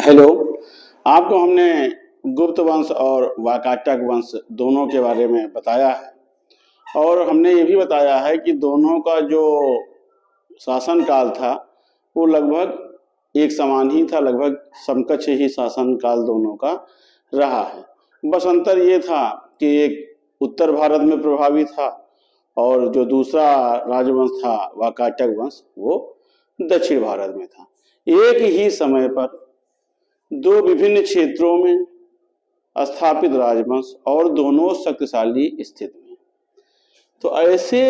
Hello. आपको हमने गुप्त वंश और वाकाटक वंश दोनों के बारे में बताया है और हमने ये भी बताया है कि दोनों का जो शासन काल था वो लगभग एक समान ही था, लगभग समकक्ष ही शासन काल दोनों का रहा है। बस अंतर ये था कि एक उत्तर भारत में प्रभावी था और जो दूसरा राजवंश था वाकाटक वंश वो दक्षिण भारत में था। एक ही समय पर दो विभिन्न क्षेत्रों में स्थापित राजवंश और दोनों शक्तिशाली स्थिति में। तो ऐसे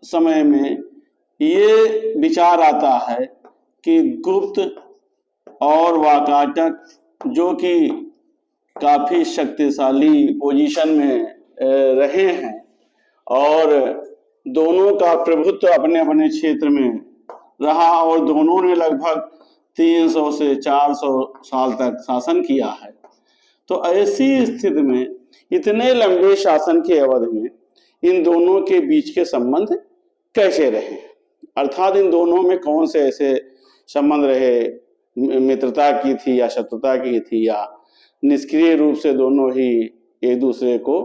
समय में ये विचार आता है कि गुप्त और वाकाटक जो कि काफी शक्तिशाली पोजीशन में रहे हैं और दोनों का प्रभुत्व अपने अपने क्षेत्र में रहा और दोनों ने लगभग 300 से 400 साल तक शासन किया है। तो ऐसी स्थिति में इतने लंबे शासन के अवधि में इन दोनों के बीच के संबंध कैसे रहे, अर्थात इन दोनों में कौन से ऐसे संबंध रहे, मित्रता की थी या शत्रुता की थी या निष्क्रिय रूप से दोनों ही एक दूसरे को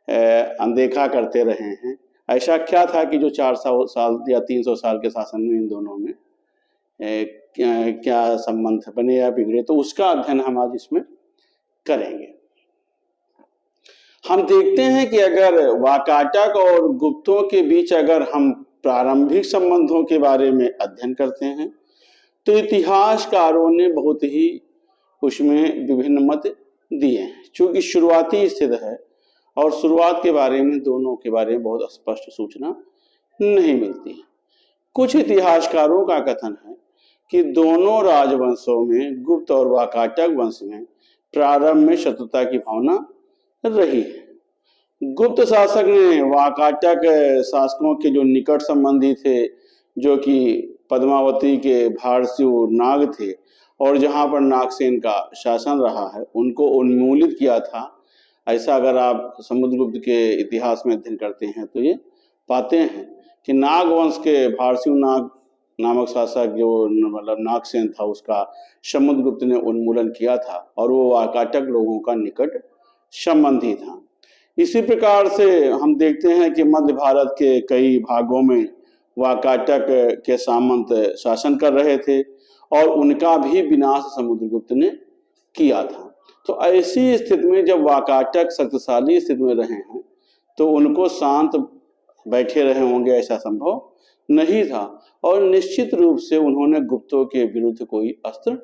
अनदेखा करते रहे हैं। ऐसा क्या था कि जो 400 साल या 300 साल के शासन में इन दोनों में क्या संबंध बने या बिगड़े, तो उसका अध्ययन हम आज इसमें करेंगे। हम देखते हैं कि अगर वाकाटक और गुप्तों के बीच अगर हम प्रारंभिक संबंधों के बारे में अध्ययन करते हैं तो इतिहासकारों ने बहुत ही उसमें विभिन्न मत दिए हैं, चूंकि शुरुआती स्थिति है और शुरुआत के बारे में दोनों के बारे में बहुत स्पष्ट सूचना नहीं मिलती है। कुछ इतिहासकारों का कथन है कि दोनों राजवंशों में गुप्त और वाकाटक वंश में प्रारंभ में शत्रुता की भावना रही है। गुप्त शासक ने वाकाटक शासकों के जो निकट संबंधी थे, जो कि पद्मावती के भारस्यु नाग थे और जहां पर नागसेन का शासन रहा है, उनको उन्मूलित किया था। ऐसा अगर आप समुद्रगुप्त के इतिहास में अध्ययन करते हैं तो ये पाते हैं कि नाग वंश के भारस्यु नाग नामक शासक जो मतलब नागसेन था, उसका समुद्रगुप्त ने उन्मूलन किया था और वो वाकाटक लोगों का निकट संबंधी था। इसी प्रकार से हम देखते हैं कि मध्य भारत के कई भागों में वाकाटक के सामंत शासन कर रहे थे और उनका भी विनाश समुद्रगुप्त ने किया था। तो ऐसी स्थिति में जब वाकाटक शक्तिशाली स्थिति में रहे हैं तो उनको शांत बैठे रहे होंगे ऐसा संभव नहीं था और निश्चित रूप से उन्होंने गुप्तों के विरुद्ध कोई अस्त्र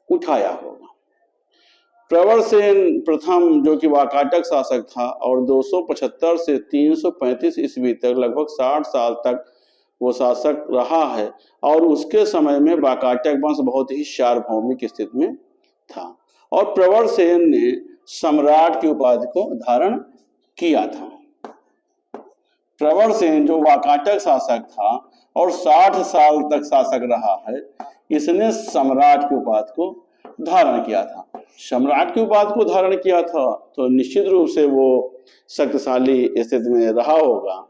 उठाया होगा। प्रवरसेन प्रथम जो कि वाकाटक शासक था और 275 से 335 ईस्वी तक लगभग 60 साल तक वो शासक रहा है और उसके समय में वाकाटक वंश बहुत ही सार्वभौमिक स्थिति में था और प्रवरसेन ने सम्राट की उपाधि को धारण किया था। प्रवरसेन जो वाकाटक शासक था और 60 साल तक शासक रहा है, इसने सम्राट की उपाधि को धारण किया था। सम्राट की उपाधि को धारण किया था तो निश्चित रूप से वो शक्तिशाली स्थिति में रहा होगा।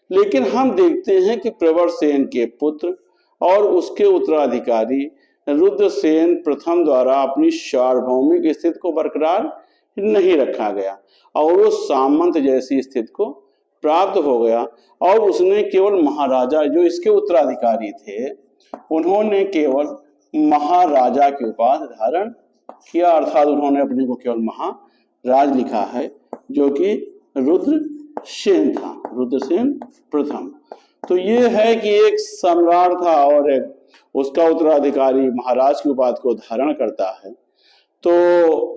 लेकिन हम देखते हैं कि प्रवरसेन के पुत्र और उसके उत्तराधिकारी रुद्रसेन प्रथम द्वारा अपनी सार्वभौमिक स्थिति को बरकरार नहीं रखा गया और वो सामंत जैसी स्थिति को प्राप्त हो गया और उसने केवल महाराजा, जो इसके उत्तराधिकारी थे, उन्होंने केवल महाराजा की उपाधि धारण किया, अर्थात उन्होंने अपने को केवल महाराज लिखा है, जो कि रुद्रसेन था, रुद्रसेन प्रथम। तो ये है कि एक सम्राट था और एक उसका उत्तराधिकारी महाराज की उपाधि को धारण करता है तो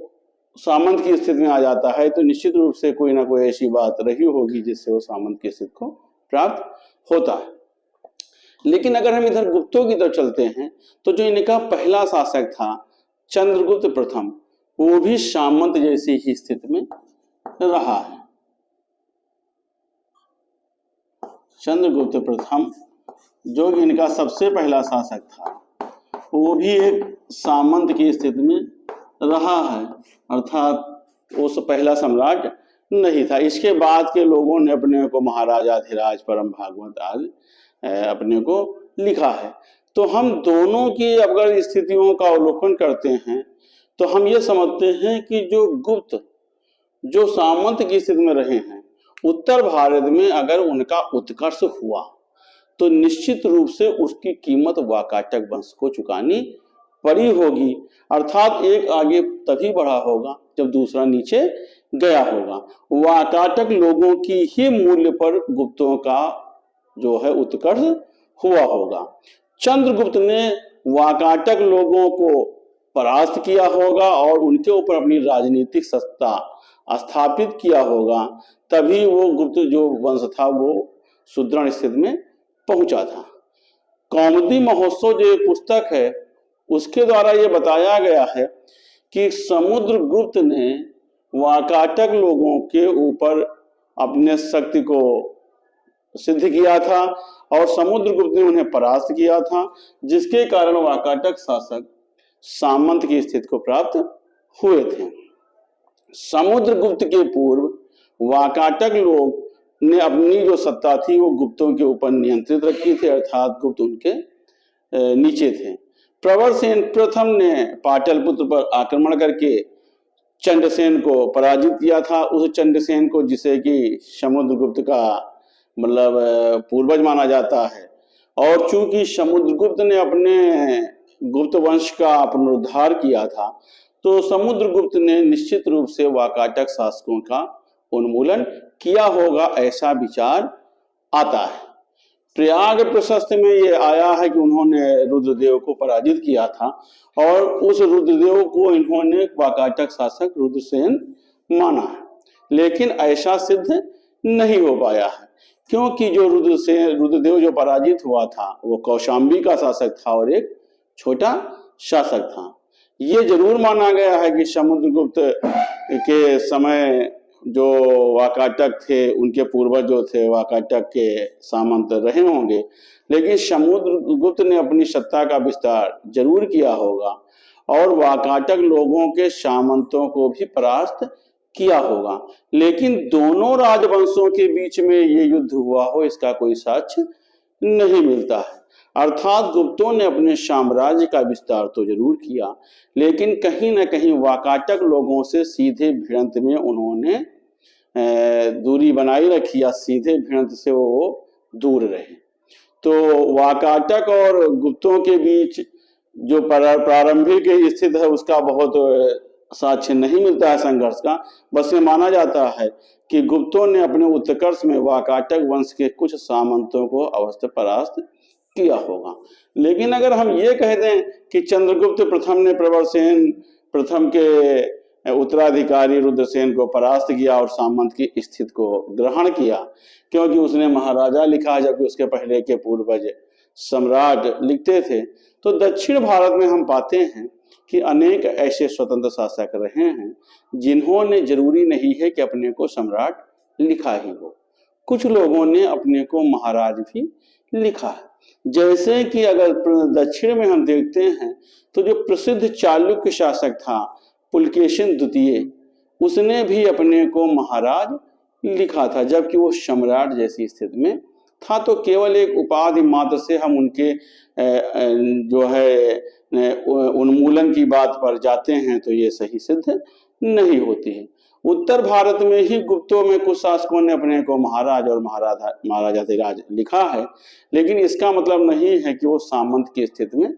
सामंत की स्थिति में आ जाता है, तो निश्चित रूप से कोई ना कोई ऐसी बात रही होगी जिससे वो सामंत की स्थिति को प्राप्त होता है। लेकिन अगर हम इधर गुप्तों की तरफ चलते हैं तो जो इनका पहला शासक था चंद्रगुप्त प्रथम, वो भी सामंत जैसी ही स्थिति में रहा है। चंद्रगुप्त प्रथम जो कि इनका सबसे पहला शासक था, वो भी एक सामंत की स्थिति में रहा है, अर्थात वो पहला सम्राट नहीं था। इसके बाद के लोगों ने अपने को महाराजाधिराज परम भागवत आदि अपने को लिखा है। तो हम दोनों की अगर स्थितियों का अवलोकन करते हैं तो हम ये समझते हैं कि जो गुप्त जो सामंत की स्थिति में रहे हैं, उत्तर भारत में अगर उनका उत्कर्ष हुआ तो निश्चित रूप से उसकी कीमत वाकाटक वंश को चुकानी पड़ी होगी। अर्थात एक आगे तभी बढ़ा होगा जब दूसरा नीचे गया होगा। वाकाटक लोगों की ही मूल्य पर गुप्तों का जो है उत्कर्ष हुआ होगा। चंद्रगुप्त ने वाकाटक लोगों को परास्त किया होगा और उनके ऊपर अपनी राजनीतिक सत्ता स्थापित किया होगा, तभी वो गुप्त जो वंश था वो सुदृढ़ स्थिति में पहुंचा था। कौमुदी महोत्सव जो पुस्तक है उसके द्वारा ये बताया गया है कि समुद्रगुप्त ने वाकाटक लोगों के ऊपर अपने शक्ति को सिद्ध किया था और समुद्रगुप्त ने उन्हें परास्त किया था, जिसके कारण वाकाटक शासक सामंत की स्थिति को प्राप्त हुए थे। समुद्रगुप्त के पूर्व वाकाटक लोग ने अपनी जो सत्ता थी वो गुप्तों के ऊपर नियंत्रित रखी थी, अर्थात गुप्त उनके नीचे थे। प्रवरसेन प्रथम ने पाटलिपुत्र पर आक्रमण करके चंद्रसेन को पराजित किया था। उस चंद्रसेन को जिसे कि समुद्रगुप्त का मतलब पूर्वज माना जाता है, और चूंकि समुद्रगुप्त ने अपने गुप्त वंश का पुनरुद्धार किया था तो समुद्रगुप्त ने निश्चित रूप से वाकाटक शासकों का उन्मूलन किया होगा, ऐसा विचार आता है। प्रयाग प्रशस्त में ये आया है कि उन्होंने रुद्रदेव को पराजित किया था और उस रुद्रदेव को इन्होंने वाकाटक शासक रुद्रसेन माना है, लेकिन ऐसा सिद्ध नहीं हो पाया है, क्योंकि जो रुद्रदेव जो पराजित हुआ था वो कौशाम्बी का शासक था और एक छोटा शासक था। ये जरूर माना गया है कि समुद्रगुप्त के समय जो वाकाटक थे उनके पूर्वज जो थे वाकाटक के सामंत रहे होंगे, लेकिन समुद्रगुप्त ने अपनी सत्ता का विस्तार जरूर किया होगा और वाकाटक लोगों के सामंतों को भी परास्त किया होगा, लेकिन दोनों राजवंशों के बीच में ये युद्ध हुआ हो इसका कोई साक्ष्य नहीं मिलता है। अर्थात गुप्तों ने अपने साम्राज्य का विस्तार तो जरूर किया, लेकिन कहीं न कहीं वाकाटक लोगों से सीधे भिड़ंत में उन्होंने दूरी बनाई रखी या सीधे भिड़ंत से वो दूर रहे। तो वाकाटक और गुप्तों के बीच जो प्रारंभिक स्थिति है उसका बहुत साक्ष्य नहीं मिलता है संघर्ष का। बस ये माना जाता है कि गुप्तों ने अपने उत्कर्ष में वाकाटक वंश के कुछ सामंतों को अवश्य परास्त किया होगा। लेकिन अगर हम ये कह दें कि चंद्रगुप्त प्रथम ने प्रवरसेन प्रथम के उत्तराधिकारी रुद्रसेन को परास्त किया और सामंत की स्थिति को ग्रहण किया, क्योंकि उसने महाराजा लिखा जबकि उसके पहले के पूर्वज सम्राट लिखते थे, तो दक्षिण भारत में हम पाते हैं कि अनेक ऐसे स्वतंत्र शासक रहे हैं जिन्होंने जरूरी नहीं है कि अपने को सम्राट लिखा ही हो, कुछ लोगों ने अपने को महाराज भी लिखा है। जैसे कि अगर दक्षिण में हम देखते हैं तो जो प्रसिद्ध चालुक्य शासक था पुलकेशिन द्वितीय, उसने भी अपने को महाराज लिखा था जबकि वो सम्राट जैसी स्थिति में था। तो केवल एक उपाधि मात्र से हम उनके जो है उन्मूलन की बात पर जाते हैं तो ये सही सिद्ध नहीं होती है। उत्तर भारत में ही गुप्तों में कुछ शासकों ने अपने को महाराज और महाराजाधिराज लिखा है, लेकिन इसका मतलब नहीं है कि वो सामंत की स्थिति में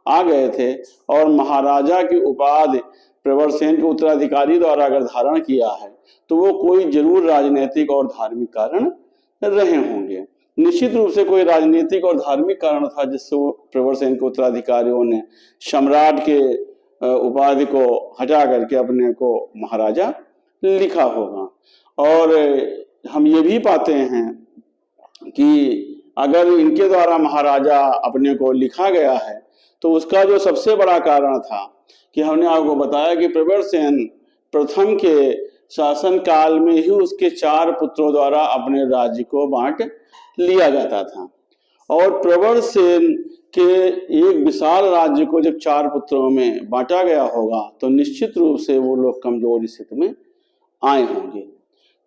आ गए थे। और महाराजा की उपाधि प्रवरसेन के उत्तराधिकारी द्वारा अगर धारण किया है तो वो कोई जरूर राजनीतिक और धार्मिक कारण रहे होंगे। निश्चित रूप से कोई राजनीतिक और धार्मिक कारण था जिससे वो प्रवरसेन के उत्तराधिकारियों ने सम्राट के उपाधि को हटा करके अपने को महाराजा लिखा होगा। और हम ये भी पाते हैं कि अगर इनके द्वारा महाराजा अपने को लिखा गया है तो उसका जो सबसे बड़ा कारण था कि हमने आपको बताया कि प्रवरसेन प्रथम के शासन काल में ही उसके 4 पुत्रों द्वारा अपने राज्य को बांट लिया जाता था, और प्रवरसेन के एक विशाल राज्य को जब 4 पुत्रों में बांटा गया होगा तो निश्चित रूप से वो लोग कमजोर स्थिति में आए होंगे।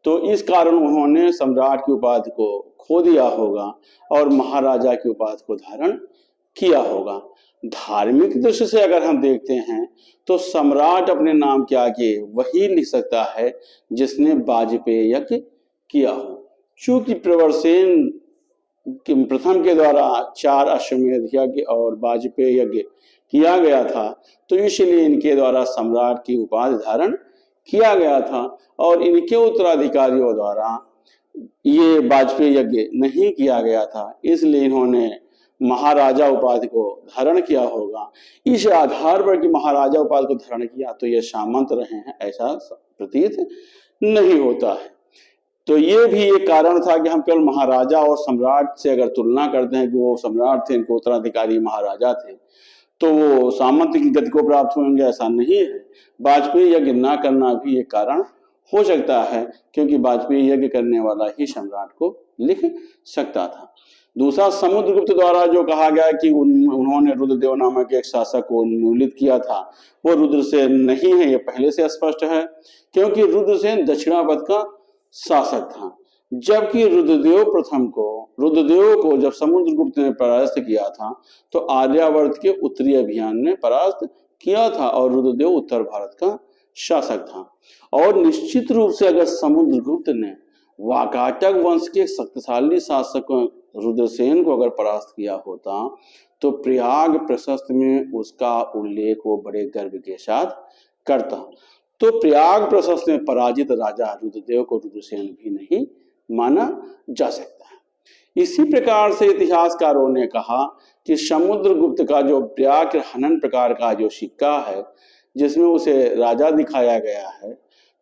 तो इस कारण उन्होंने सम्राट की उपाधि को खो दिया होगा और महाराजा की उपाधि को धारण किया होगा। धार्मिक दृष्टि से अगर हम देखते हैं तो सम्राट अपने नाम के आगे वही लिख सकता है जिसने वाजपेय यज्ञ किया हो। चूंकि प्रवरसेन प्रथम के द्वारा 4 अश्वमेध यज्ञ और वाजपेय यज्ञ किया गया था, तो इसलिए इनके द्वारा सम्राट की उपाधि धारण किया गया था और इनके उत्तराधिकारियों द्वारा ये वाजपेय यज्ञ नहीं किया गया था, इसलिए इन्होंने महाराजा उपाधि को धारण किया होगा। इस आधार पर कि महाराजा उपाधि को धारण किया तो ये सामंत रहे हैं ऐसा प्रतीत नहीं होता है। तो ये भी एक कारण था कि हम केवल महाराजा और सम्राट से अगर तुलना करते हैं कि वो सम्राट थे, इनके उत्तराधिकारी महाराजा थे, तो वो सामंत की गति को प्राप्त होंगे ऐसा नहीं है। वाजपेयी यज्ञ ना करना भी एक कारण हो सकता है, क्योंकि वाजपेयी यज्ञ करने वाला ही सम्राट को लिख सकता था। दूसरा, समुद्रगुप्त द्वारा जो कहा गया कि उन्होंने रुद्रदेव नामक एक शासक को उन्मूलित किया था, वो रुद्रसेन नहीं है, ये पहले से स्पष्ट है, क्योंकि रुद्रसेन दक्षिणापथ का शासक था, जबकि रुद्रदेव को जब समुद्रगुप्त ने परास्त किया था तो आर्यावर्त के उत्तरी अभियान ने परास्त किया था और रुद्रदेव उत्तर भारत का शासक था। और निश्चित रूप से अगर समुद्रगुप्त ने वाकाटक वंश के शक्तिशाली शासक रुद्रसेन को अगर परास्त किया होता तो प्रयाग प्रशस्त में उसका उल्लेख वो बड़े गर्व के साथ करता। तो प्रयाग प्रशस्त में पराजित राजा रुद्रदेव को रुद्रसेन भी नहीं माना जा सकता है। इसी प्रकार से इतिहासकारों ने कहा कि समुद्रगुप्त का जो व्याघ्र हनन प्रकार का जो सिक्का है, जिसमें उसे राजा दिखाया गया है,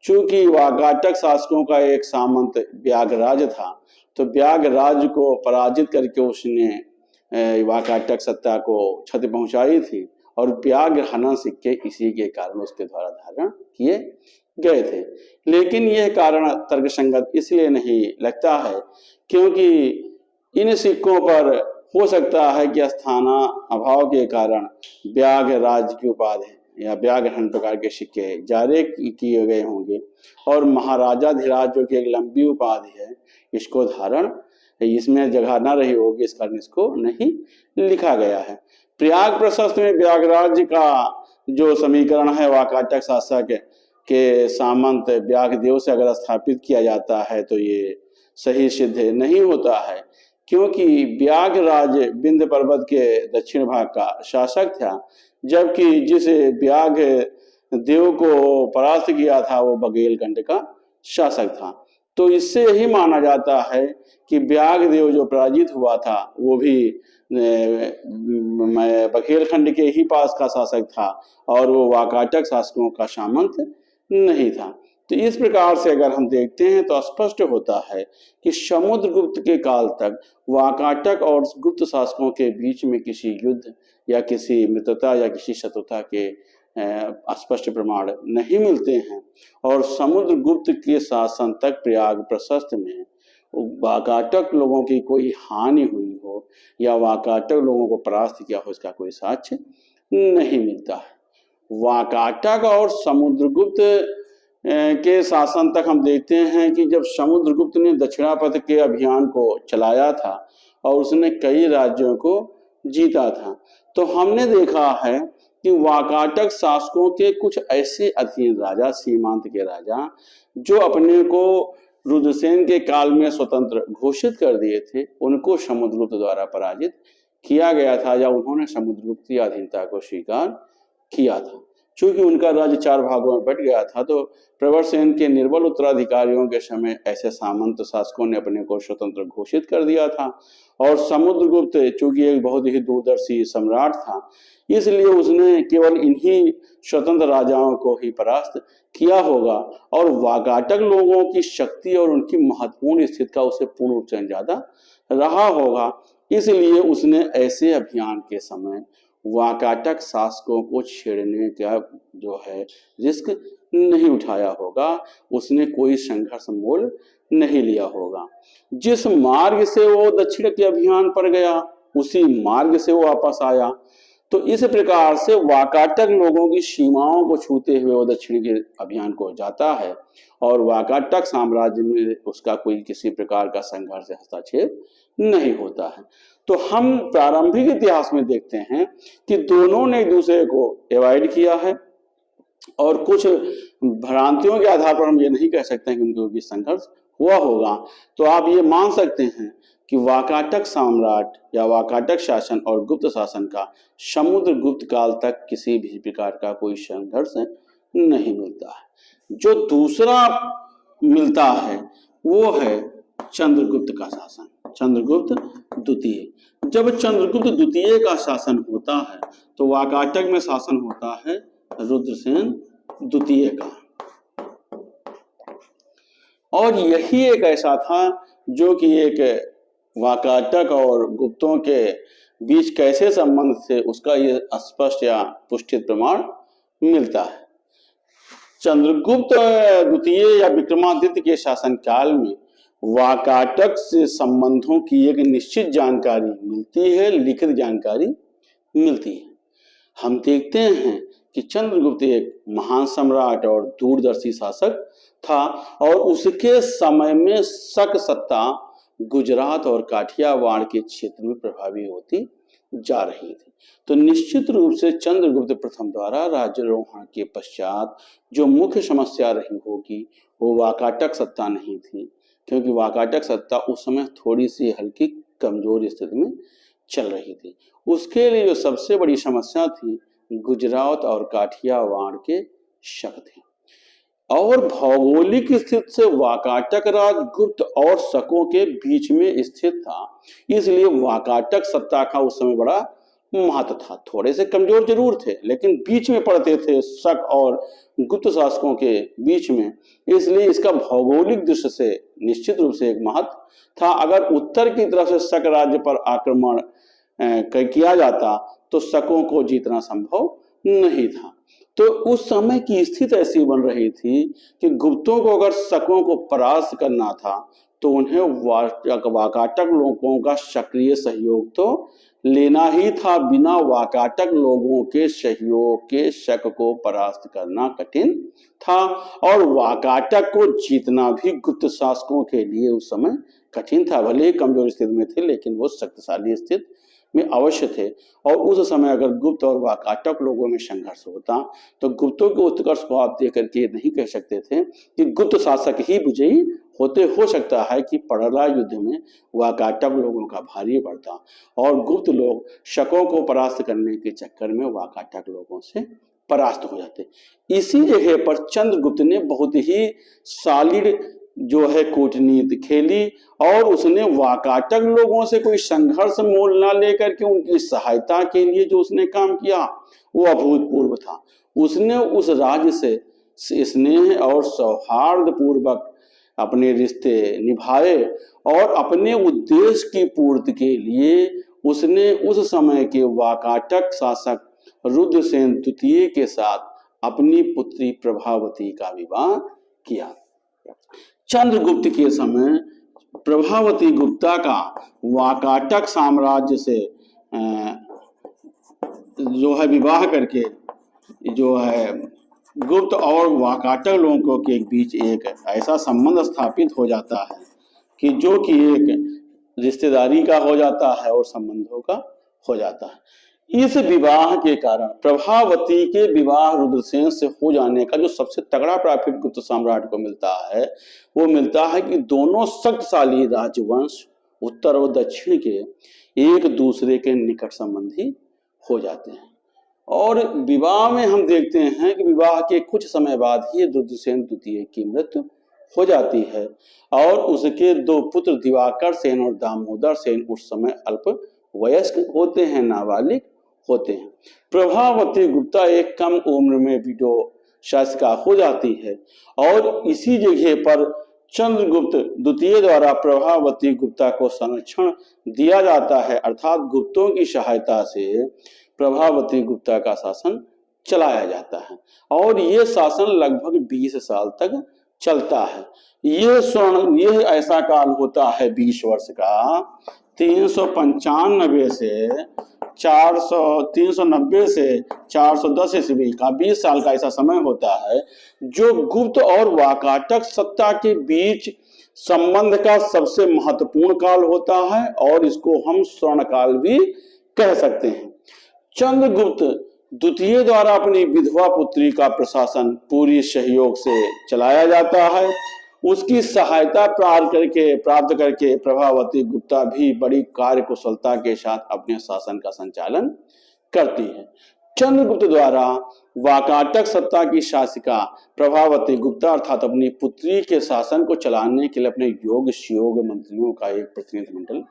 चूंकि वाकाटक शासकों का एक सामंत व्याघराज था, तो व्याघराज को पराजित करके उसने वाकाटक सत्ता को क्षति पहुंचाई थी और व्याघ्र हनन सिक्के इसी के कारण उसके द्वारा धारण किए गए थे। लेकिन यह कारण तर्कसंगत इसलिए नहीं लगता है क्योंकि इन सिक्कों पर हो सकता है कि स्थाना अभाव के कारण व्याघराज की उपाधि या व्याघ्रहन प्रकार के सिक्के जारी किए गए होंगे और महाराजाधिराज जो कि एक लंबी उपाधि है, इसको धारण इसमें जगह न रही होगी, इस कारण इसको नहीं लिखा गया है। प्रयाग प्रशस्त में व्याघराज का जो समीकरण है वाकाटक शासक के सामंत व्याघदेव से अगर स्थापित किया जाता है तो ये सही सिद्ध नहीं होता है, क्योंकि व्याघराज विंध्य पर्वत के दक्षिण भाग का शासक था, जबकि जिस व्याघदेव को परास्त किया था वो बघेलखंड का शासक था। तो इससे यही माना जाता है कि व्याघदेव जो पराजित हुआ था वो भी बघेलखंड के ही पास का शासक था और वो वाकाटक शासकों का सामंत नहीं था। तो इस प्रकार से अगर हम देखते हैं तो स्पष्ट होता है कि समुद्रगुप्त के काल तक वाकाटक और गुप्त शासकों के बीच में किसी युद्ध या किसी मित्रता या किसी शत्रुता के स्पष्ट प्रमाण नहीं मिलते हैं और समुद्रगुप्त के शासन तक प्रयाग प्रशस्त में वाकाटक लोगों की कोई हानि हुई हो या वाकाटक लोगों को परास्त किया हो, इसका कोई साक्ष्य नहीं मिलता है। वाकाटक और समुद्रगुप्त के शासन तक हम देखते हैं कि जब समुद्रगुप्त ने दक्षिणापथ के अभियान को चलाया था और उसने कई राज्यों को जीता था, तो हमने देखा है कि वाकाटक शासकों के कुछ ऐसे अधीन राजा, सीमांत के राजा, जो अपने को रुद्रसेन के काल में स्वतंत्र घोषित कर दिए थे, उनको समुद्रगुप्त द्वारा पराजित किया गया था या उन्होंने समुद्रगुप्त की अधीनता को स्वीकार किया था। चूंकि उनका राज्य 4 भागों में बट गया था, तो प्रवरसेन के निर्बल उत्तराधिकारियों के समय ऐसे सामंत शासकों ने अपने को स्वतंत्र घोषित कर दिया था और समुद्रगुप्त चूंकि एक बहुत ही दूरदर्शी सम्राट था, इसलिए उसने केवल इन्हीं स्वतंत्र राजाओं को ही परास्त किया होगा और वाकाटक लोगों की शक्ति और उनकी महत्वपूर्ण स्थिति का उसे पूर्ण रूप से ज्यादा रहा होगा, इसलिए उसने ऐसे अभियान के समय वाकाटक शासकों को छेड़ने का जो है रिस्क नहीं उठाया होगा, उसने कोई संघर्ष मोल नहीं लिया होगा। जिस मार्ग से वो दक्षिण के अभियान पर गया उसी मार्ग से वो वापस आया, तो इस प्रकार से वाकाटक लोगों की सीमाओं को छूते हुए वो दक्षिण के अभियान को जाता है और वाकाटक साम्राज्य में उसका कोई किसी प्रकार का संघर्ष हस्तक्षेप नहीं होता है। तो हम प्रारंभिक इतिहास में देखते हैं कि दोनों ने एक दूसरे को एवॉइड किया है और कुछ भ्रांतियों के आधार पर हम ये नहीं कह सकते हैं कि उनके बीच संघर्ष हुआ होगा। तो आप ये मान सकते हैं कि वाकाटक सम्राट या वाकाटक शासन और गुप्त शासन का समुद्रगुप्त काल तक किसी भी प्रकार का कोई संघर्ष नहीं मिलता है। जो दूसरा मिलता है वो है चंद्रगुप्त का शासन, चंद्रगुप्त द्वितीय। जब चंद्रगुप्त द्वितीय का शासन होता है तो वाकाटक में शासन होता है रुद्रसेन द्वितीय का, और यही एक ऐसा था जो कि एक वाकाटक और गुप्तों के बीच कैसे संबंध थे उसका ये स्पष्ट या पुष्टित प्रमाण मिलता है। चंद्रगुप्त द्वितीय या विक्रमादित्य के शासन काल में वाकाटक से संबंधों की एक निश्चित जानकारी मिलती है, लिखित जानकारी मिलती है। हम देखते हैं कि चंद्रगुप्त एक महान सम्राट और दूरदर्शी शासक था और उसके समय में शक सत्ता गुजरात और काठियावाड़ के क्षेत्र में प्रभावी होती जा रही थी। तो निश्चित रूप से चंद्रगुप्त प्रथम द्वारा राज्यारोहण के पश्चात जो मुख्य समस्या रही होगी वो वाकाटक सत्ता नहीं थी, क्योंकि वाकाटक सत्ता उस समय थोड़ी सी हल्की कमजोर स्थिति में चल रही थी। उसके लिए जो सबसे बड़ी समस्या थी गुजरात और काठियावाड़ के शक थे, और भौगोलिक स्थिति से वाकाटक राज गुप्त और शकों के बीच में स्थित था, इसलिए वाकाटक सत्ता का उस समय बड़ा महत्व था। थोड़े से कमजोर जरूर थे लेकिन बीच में पड़ते थे शक और गुप्त शासकों के बीच में, इसलिए इसका भौगोलिक दृष्टि से निश्चित रूप से एक महत्व था। अगर उत्तर की तरफ से शक राज्य पर आक्रमण किया जाता तो शकों को जीतना संभव नहीं था। तो उस समय की स्थिति ऐसी बन रही थी कि गुप्तों को अगर शकों को परास्त करना था तो उन्हें वाकाटक लोगों का सक्रिय सहयोग तो लेना ही था। बिना वाकाटक लोगों के सहयोग के शक को परास्त करना कठिन था, और वाकाटक को जीतना भी गुप्त शासकों के लिए उस समय कठिन था। भले ही कमजोर स्थिति में थे लेकिन वो शक्तिशाली स्थिति में अवश्य थे, और उस समय अगर गुप्त और वाकाटक लोगों में संघर्ष होता तो गुप्तों के उत्कर्ष को आप देख करके नहीं कह सकते थे कि गुप्त शासक ही विजयी होते। हो सकता है कि पड़ला युद्ध में वाकाटक लोगों का भारी पड़ता और गुप्त लोग शकों को परास्त करने के चक्कर में वाकाटक लोगों से परास्त हो जाते। इसी जगह पर चंद्रगुप्त ने बहुत ही सॉलिड जो है कूटनीति खेली, और उसने वाकाटक लोगों से कोई संघर्ष मोल ना लेकर के उनकी सहायता के लिए जो उसने काम किया वो अभूतपूर्व था। उसने उस राज्य से स्नेह और सौहार्द पूर्वक अपने रिश्ते निभाए और अपने उद्देश्य की पूर्ति के लिए उसने उस समय के वाकाटक शासक रुद्रसेन द्वितीय के साथ अपनी पुत्री प्रभावती का विवाह किया। चंद्रगुप्त के समय प्रभावती गुप्ता का वाकाटक साम्राज्य से जो है विवाह करके जो है गुप्त और वाकाटक लोगों के बीच एक ऐसा संबंध स्थापित हो जाता है कि जो कि एक रिश्तेदारी का हो जाता है और संबंधों का हो जाता है। इस विवाह के कारण प्रभावती के विवाह रुद्रसेन से हो जाने का जो सबसे तगड़ा प्रॉफिट गुप्त सम्राट को मिलता है वो मिलता है कि दोनों शक्तिशाली राजवंश उत्तर और दक्षिण के एक दूसरे के निकट संबंधी हो जाते हैं। और विवाह में हम देखते हैं कि विवाह के कुछ समय बाद ही रुद्रसेन द्वितीय की मृत्यु हो जाती है और उसके दो पुत्र दिवाकर सेन और दामोदर सेन उस समय अल्प वयस्क होते हैं, नाबालिग होते हैं। प्रभावती गुप्ता एक कम उम्र में विडो शासिका हो जाती है और इसी जगह पर चंद्रगुप्त द्वितीय द्वारा प्रभावती गुप्ता को संरक्षण दिया जाता है, अर्थात गुप्तों की सहायता से प्रभावती गुप्ता का शासन चलाया जाता है और ये शासन लगभग 20 साल तक चलता है। यह ऐसा काल होता है 20 वर्ष का 395 से 390 से 410 ईस्वी का 20 साल का ऐसा समय होता है जो गुप्त और वाकाटक सत्ता के बीच संबंध का सबसे महत्वपूर्ण काल होता है और इसको हम स्वर्ण काल भी कह सकते हैं। चंद्रगुप्त द्वितीय द्वारा अपनी विधवा पुत्री का प्रशासन पूरी सहयोग से चलाया जाता है। उसकी सहायता प्राप्त करके प्रभावती गुप्ता भी बड़ी कार्यकुशलता के साथ अपने शासन का संचालन करती है। चंद्रगुप्त द्वारा वाकाटक सत्ता की शासिका प्रभावती गुप्ता अर्थात अपनी पुत्री के शासन को चलाने के लिए अपने योग सुयोग मंत्रियों का एक प्रतिनिधिमंडल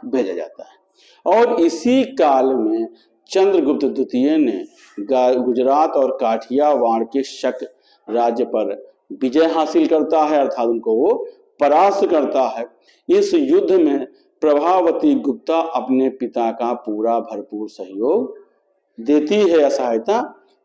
भेजा जाता है और इसी काल में चंद्रगुप्त द्वितीय ने गुजरात और काठियावाड़ के शक राज्य पर विजय हासिल करता है अर्थात उनको वो परास्त करता है। इस युद्ध में प्रभावती गुप्ता अपने पिता का पूरा भरपूर सहयोग देती है या सहायता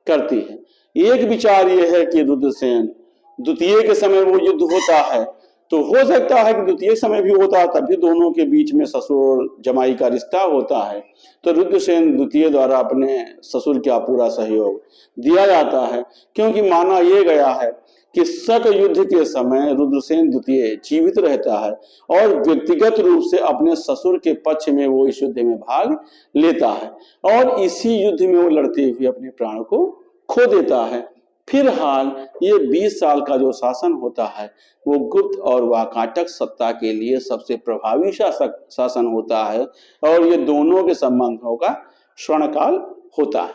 करती है। एक विचार यह है कि रुद्रसेन द्वितीय के समय वो युद्ध होता है तो हो सकता है कि द्वितीय समय भी होता है, तब भी दोनों के बीच में ससुर जमाई का रिश्ता होता है तो रुद्रसेन द्वितीय द्वारा अपने ससुर का पूरा सहयोग दिया जाता है, क्योंकि माना यह गया है कि शक युद्ध के समय रुद्रसेन द्वितीय जीवित रहता है और व्यक्तिगत रूप से अपने ससुर के पक्ष में वो इस युद्ध में भाग लेता है और इसी युद्ध में वो लड़ते हुए अपने प्राण को खो देता है। फिलहाल ये 20 साल का जो शासन होता है वो गुप्त और वाकाटक सत्ता के लिए सबसे प्रभावी शासन होता है और ये दोनों के संबंधों का स्वर्णकाल होता है।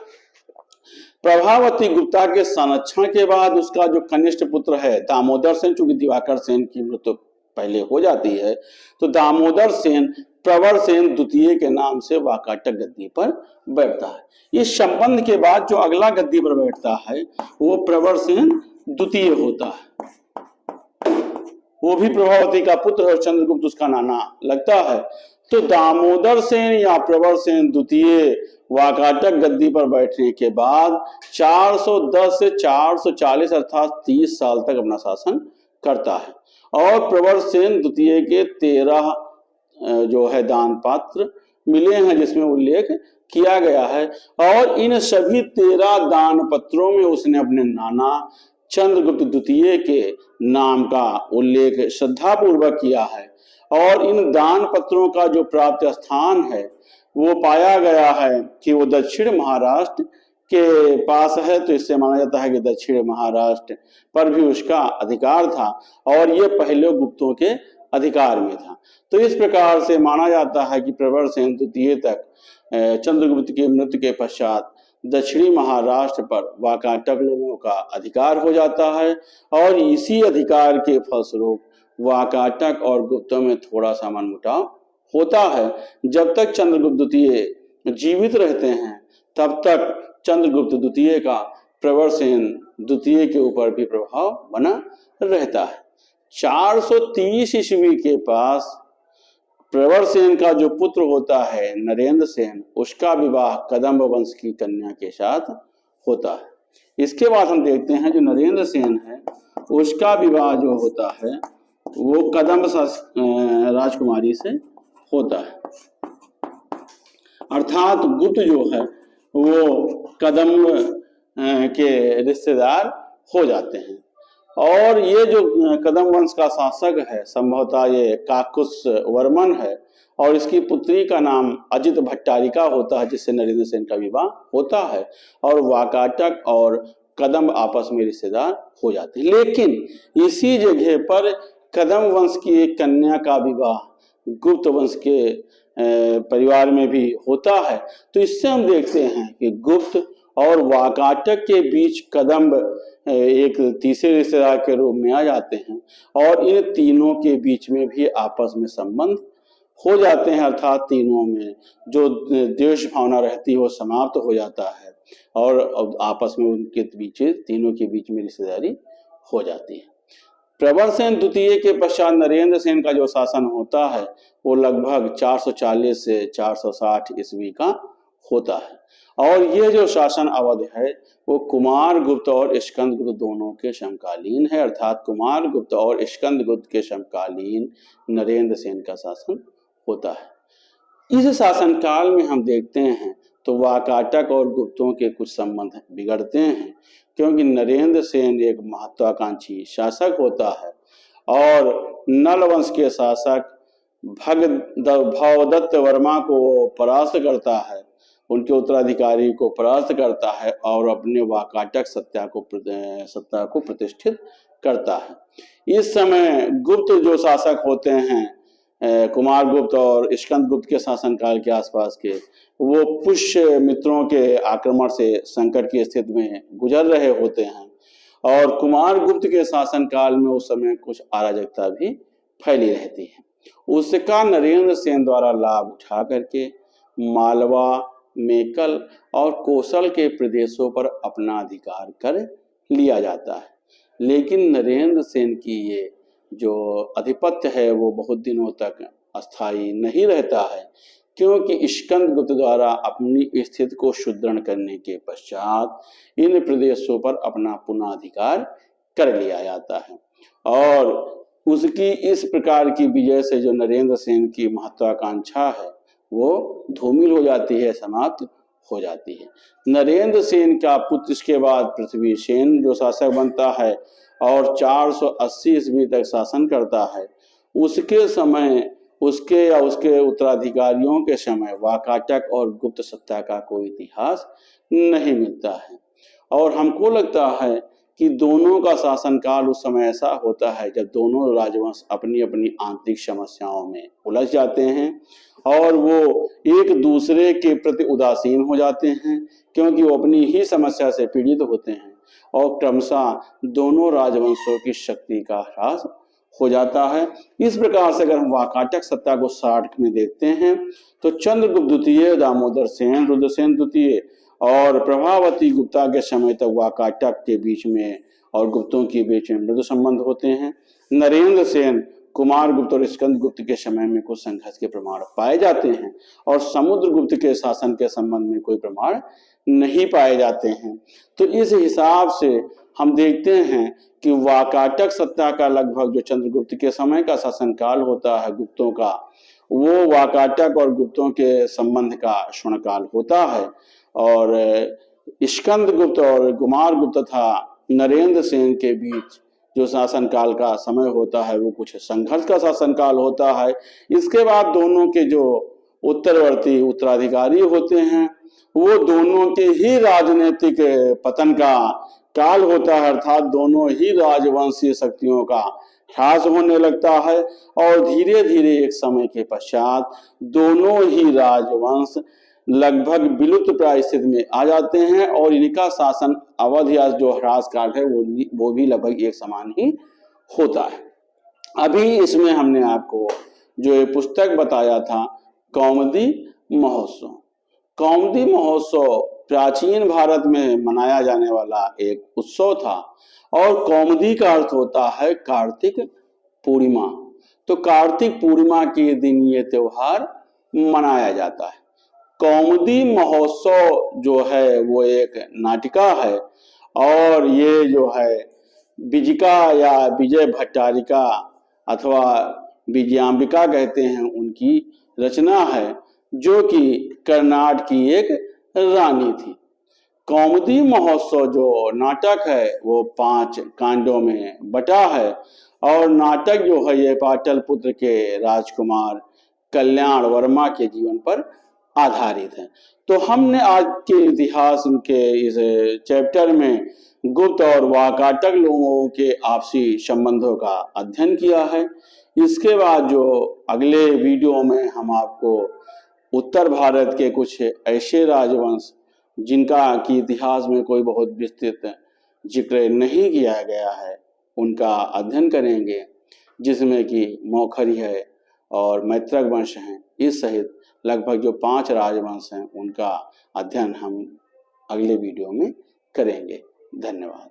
प्रभावती गुप्ता के संरक्षण के बाद उसका जो कनिष्ठ पुत्र है दामोदर सेन, चूंकि दिवाकर सेन की मृत्यु पहले हो जाती है तो दामोदर सेन प्रवर सेन द्वितीय के नाम से वाकाटक गद्दी पर बैठता है। इस संबंध के बाद जो अगला गद्दी पर बैठता है वो प्रवर सेन द्वितीय होता है। वो भी प्रभावती का पुत्र है और चंद्रगुप्त उसका नाना लगता है। तो दामोदर सेन या प्रवर सेन द्वितीय वाकाटक गद्दी पर बैठने के बाद 410 से 440 अर्थात 30 साल तक अपना शासन करता है और प्रवर सेन द्वितीय के 13 जो है दान पात्र मिले हैं जिसमें उल्लेख किया गया है और इन सभी 13 दान पत्रों में उसने अपने नाना चंद्रगुप्त द्वितीय के नाम का उल्लेख श्रद्धापूर्वक किया है और इन दान पत्रों का जो प्राप्त स्थान है वो पाया गया है कि वो दक्षिण महाराष्ट्र के पास है, तो इससे माना जाता है कि दक्षिण महाराष्ट्र पर भी उसका अधिकार था और ये पहले गुप्तों के अधिकार में था। तो इस प्रकार से माना जाता है कि प्रवर सेन द्वितीय तक चंद्रगुप्त की मृत्यु के पश्चात दक्षिणी महाराष्ट्र पर वाकाटक लोगों का अधिकार हो जाता है और इसी अधिकार के फलस्वरूप वाकाटक और गुप्तों में थोड़ा सा मनमुटाव होता है। जब तक चंद्रगुप्त द्वितीय जीवित रहते हैं तब तक चंद्रगुप्त द्वितीय का प्रवर सेन द्वितीय के ऊपर भी प्रभाव बना रहता है। 430 ईस्वी के पास प्रवर सेन का जो पुत्र होता है नरेंद्र सेन, उसका विवाह कदम्ब वंश की कन्या के साथ होता है। इसके बाद हम देखते हैं जो नरेंद्र सेन है उसका विवाह जो होता है वो कदम्ब राजकुमारी से होता है अर्थात गुप्त जो है वो कदम्ब के रिश्तेदार हो जाते हैं और ये जो कदम्ब वंश का शासक है संभवतः ये काकुस वर्मन है और इसकी पुत्री का नाम अजित भट्टारिका होता है जिससे नरेंद्र सेन का विवाह होता है और वाकाटक और कदम्ब आपस में रिश्तेदार हो जाते हैं। लेकिन इसी जगह पर कदम्ब वंश की एक कन्या का विवाह गुप्त वंश के परिवार में भी होता है। तो इससे हम देखते हैं कि गुप्त और वाकाटक के बीच कदम्ब एक तीसरे रिश्तेदार के रूप में आ जाते हैं और इन तीनों के बीच में भी आपस में संबंध हो जाते हैं अर्थात तीनों में जो द्वेष भावना रहती है वो समाप्त हो जाता है और आपस में उनके बीच तीनों के बीच में रिश्तेदारी हो जाती है। प्रवर सेन द्वितीय के पश्चात नरेंद्र सेन का जो शासन होता है वो लगभग 440 से 460 ईस्वी का होता है और ये जो शासन अवधि है वो कुमार गुप्त और स्कंदगुप्त दोनों के समकालीन है अर्थात कुमार गुप्त और स्कंदगुप्त के समकालीन नरेंद्र सेन का शासन होता है। इस शासनकाल में हम देखते हैं तो वाकाटक और गुप्तों के कुछ संबंध बिगड़ते हैं, क्योंकि नरेंद्र सेन एक महत्वाकांक्षी शासक होता है और नल वंश के शासक भवदत्त वर्मा को परास्त करता है, उनके उत्तराधिकारी को परास्त करता है और अपने वाकाटक सत्ता को प्रतिष्ठित करता है। इस समय गुप्त जो शासक होते हैं, कुमार गुप्त और स्कंद गुप्त के शासनकाल के आसपास के, वो पुष्य मित्रों के आक्रमण से संकट की स्थिति में गुजर रहे होते हैं और कुमार गुप्त के शासनकाल में उस समय कुछ अराजकता भी फैली रहती है। उसका नरेंद्र सेन द्वारा लाभ उठा करके मालवा, मेकल और कौशल के प्रदेशों पर अपना अधिकार कर लिया जाता है, लेकिन नरेंद्र सेन की ये जो आधिपत्य है वो बहुत दिनों तक अस्थायी नहीं रहता है, क्योंकि स्कंद गुप्त द्वारा अपनी स्थिति को सुदृढ़ करने के पश्चात इन प्रदेशों पर अपना पुनः अधिकार कर लिया जाता है और उसकी इस प्रकार की विजय से जो नरेंद्र सेन की महत्वाकांक्षा है वो धूमिल हो जाती है, समाप्त हो जाती है। नरेंद्र सेन का पुत्र इसके बाद पृथ्वी सेन जो शासक बनता है और 480 ईस्वी तक शासन करता है। उसके समय उसके या उसके उत्तराधिकारियों के समय वाकाटक और गुप्त सत्ता का कोई इतिहास नहीं मिलता है और हमको लगता है कि दोनों का शासनकाल उस समय ऐसा होता है जब दोनों राजवंश अपनी अपनी आंतरिक समस्याओं में उलझ जाते हैं और वो एक दूसरे के प्रति उदासीन हो जाते हैं, क्योंकि वो अपनी ही समस्या से पीड़ित होते हैं और क्रमशः दोनों राजवंशों की शक्ति का ह्रास हो जाता है। इस प्रकार से अगर हम वाकाटक सत्ता को 60 में देखते हैं तो चंद्रगुप्त द्वितीय, दामोदर सेन, रुद्रसेन द्वितीय और प्रभावती गुप्ता के समय तक वाकाटक के बीच में और गुप्तों के बीच में मृदु संबंध होते हैं। नरेंद्र सेन, कुमार गुप्त और स्कंद गुप्त के समय में कुछ संघर्ष के प्रमाण पाए जाते हैं और समुद्रगुप्त के शासन के संबंध में कोई प्रमाण नहीं पाए जाते हैं। तो इस हिसाब से हम देखते हैं कि वाकाटक सत्ता का लगभग जो चंद्रगुप्त के समय का शासनकाल होता है गुप्तों का, वो वाकाटक और गुप्तों के संबंध का स्वर्णकाल होता है और स्कंद गुप्त और कुमार गुप्त तथा नरेंद्र सेन के बीच जो शासनकाल का समय होता है वो कुछ संघर्ष का शासनकाल होता है। इसके बाद दोनों के जो उत्तरवर्ती उत्तराधिकारी होते हैं वो दोनों के ही राजनीतिक पतन का काल होता है, अर्थात दोनों ही राजवंशीय शक्तियों का ह्रास होने लगता है और धीरे धीरे एक समय के पश्चात दोनों ही राजवंश लगभग विलुप्त प्राय स्थिति में आ जाते हैं और इनका शासन अवधि या जो ह्रास काल है वो भी लगभग एक समान ही होता है। अभी इसमें हमने आपको जो ये पुस्तक बताया था कौमुदी महोत्सव, कौमुदी महोत्सव प्राचीन भारत में मनाया जाने वाला एक उत्सव था और कौमुदी का अर्थ होता है कार्तिक पूर्णिमा। तो कार्तिक पूर्णिमा के दिन ये त्योहार मनाया जाता है। कौमुदी महोत्सव जो है वो एक नाटिका है और ये जो है विजिका या विजय भट्टारिका अथवा विजयांबिका कहते हैं उनकी रचना है, जो कि कर्नाटक की एक रानी थी। कौमुदी महोत्सव जो नाटक है वो 5 कांडों में बटा है और नाटक जो है ये पाटलिपुत्र के राजकुमार कल्याण वर्मा के जीवन पर आधारित है। तो हमने आज के इतिहास के इस चैप्टर में गुप्त और वाकाटक लोगों के आपसी संबंधों का अध्ययन किया है। इसके बाद जो अगले वीडियो में हम आपको उत्तर भारत के कुछ ऐसे राजवंश जिनका की इतिहास में कोई बहुत विस्तृत जिक्र नहीं किया गया है उनका अध्ययन करेंगे, जिसमें कि मौखरी है और मैत्रक वंश हैं। इस सहित लगभग जो 5 राजवंश हैं उनका अध्ययन हम अगले वीडियो में करेंगे। धन्यवाद।